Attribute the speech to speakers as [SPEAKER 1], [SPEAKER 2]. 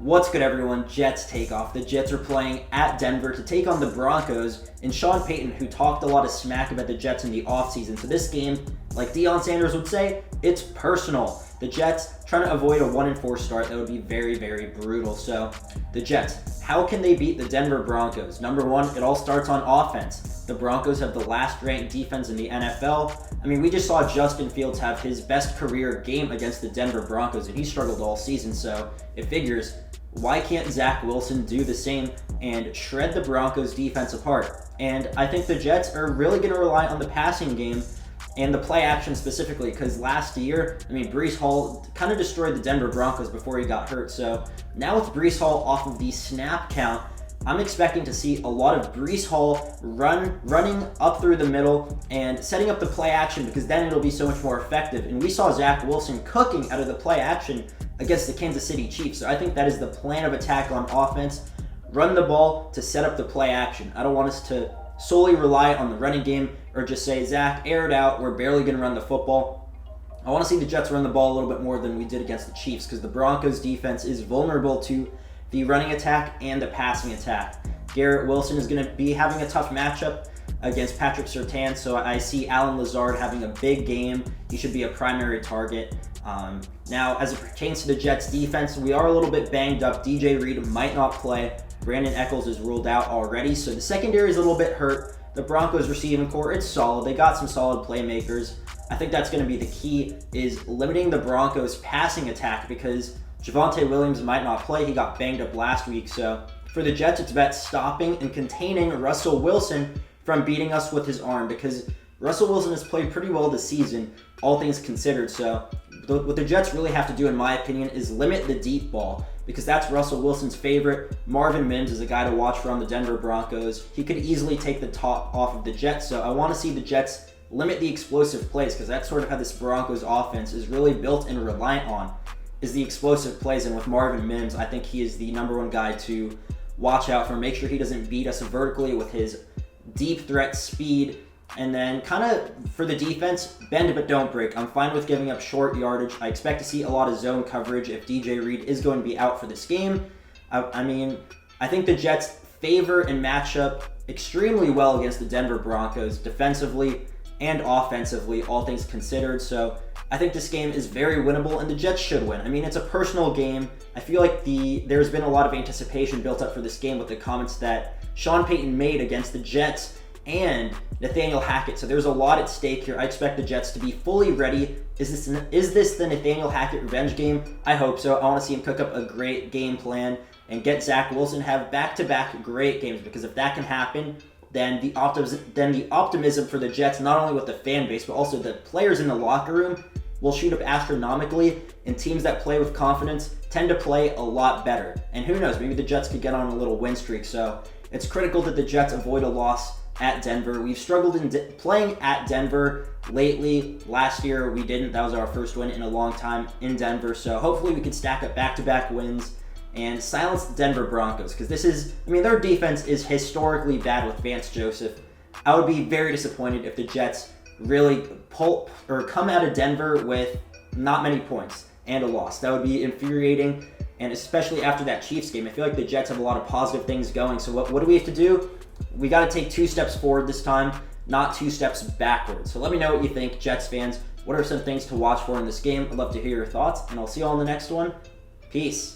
[SPEAKER 1] What's good, everyone? Jets take off. The Jets are playing at Denver to take on the Broncos, and Sean Payton, who talked a lot of smack about the Jets in the offseason. So this game, like Deion Sanders would say, it's personal. The Jets trying to avoid a 1-4 start. That would be very, very brutal. So the Jets, how can they beat the Denver Broncos? Number one, it all starts on offense. The Broncos have the last ranked defense in the NFL. I mean, we just saw Justin Fields have his best career game against the Denver Broncos, and he struggled all season. So it figures, why can't Zach Wilson do the same and shred the Broncos defense apart? And I think the Jets are really going to rely on the passing game and the play action specifically, because last year, I mean, Breece Hall kind of destroyed the Denver Broncos before he got hurt. So now with Breece Hall off of the snap count, I'm expecting to see a lot of Breece Hall running up through the middle and setting up the play action, because then it'll be so much more effective. And we saw Zach Wilson cooking out of the play action against the Kansas City Chiefs. So I think that is the plan of attack on offense. Run the ball to set up the play action. I don't want us to solely rely on the running game or just say, Zach, air it out, we're barely going to run the football. I want to see the Jets run the ball a little bit more than we did against the Chiefs, because the Broncos defense is vulnerable to the running attack and the passing attack. Garrett Wilson is going to be having a tough matchup against Patrick Surtain, so I see Allen Lazard having a big game. He should be a primary target. Now, as it pertains to the Jets defense, we are a little bit banged up. DJ Reed might not play. Brandon Echols is ruled out already, so the secondary is a little bit hurt. The Broncos receiving core, it's solid. They got some solid playmakers. I think that's going to be the key, is limiting the Broncos passing attack, because Javonte Williams might not play. He got banged up last week. So for the Jets, it's about stopping and containing Russell Wilson from beating us with his arm, because Russell Wilson has played pretty well this season, all things considered. So what the Jets really have to do, in my opinion, is limit the deep ball, because that's Russell Wilson's favorite. Marvin Mims is a guy to watch for on the Denver Broncos. He could easily take the top off of the Jets. So I want to see the Jets limit the explosive plays, because that's sort of how this Broncos offense is really built and reliant on, is the explosive plays. And with Marvin Mims, I think he is the number one guy to watch out for. Make sure he doesn't beat us vertically with his deep threat speed. And then kind of for the defense, bend but don't break. I'm fine with giving up short yardage. I expect to see a lot of zone coverage if DJ Reed is going to be out for this game. I think the Jets favor and match up extremely well against the Denver Broncos defensively and offensively, all things considered. So I think this game is very winnable, and the Jets should win. I mean, it's a personal game. I feel like there's been a lot of anticipation built up for this game with the comments that Sean Payton made against the Jets and Nathaniel Hackett. So there's a lot at stake here. I expect the Jets to be fully ready. Is this the Nathaniel Hackett revenge game? I hope so. I want to see him cook up a great game plan and get Zach Wilson have back-to-back great games, because if that can happen, then the optimism for the Jets, not only with the fan base, but also the players in the locker room, will shoot up astronomically, and teams that play with confidence tend to play a lot better. And who knows, maybe the Jets could get on a little win streak. So it's critical that the Jets avoid a loss at Denver. We've struggled in playing at Denver lately. Last year we didn't. That was our first win in a long time in Denver. So hopefully we can stack up back-to-back wins and silence the Denver Broncos, because their defense is historically bad with Vance Joseph. I would be very disappointed if the Jets really come out of Denver with not many points and a loss. That would be infuriating, and especially after that Chiefs game. I feel like the Jets have a lot of positive things going. So what do we have to do? We got to take 2 steps forward this time, not 2 steps backwards. So let me know what you think, Jets fans. What are some things to watch for in this game? I'd love to hear your thoughts, and I'll see you all in the next one. Peace.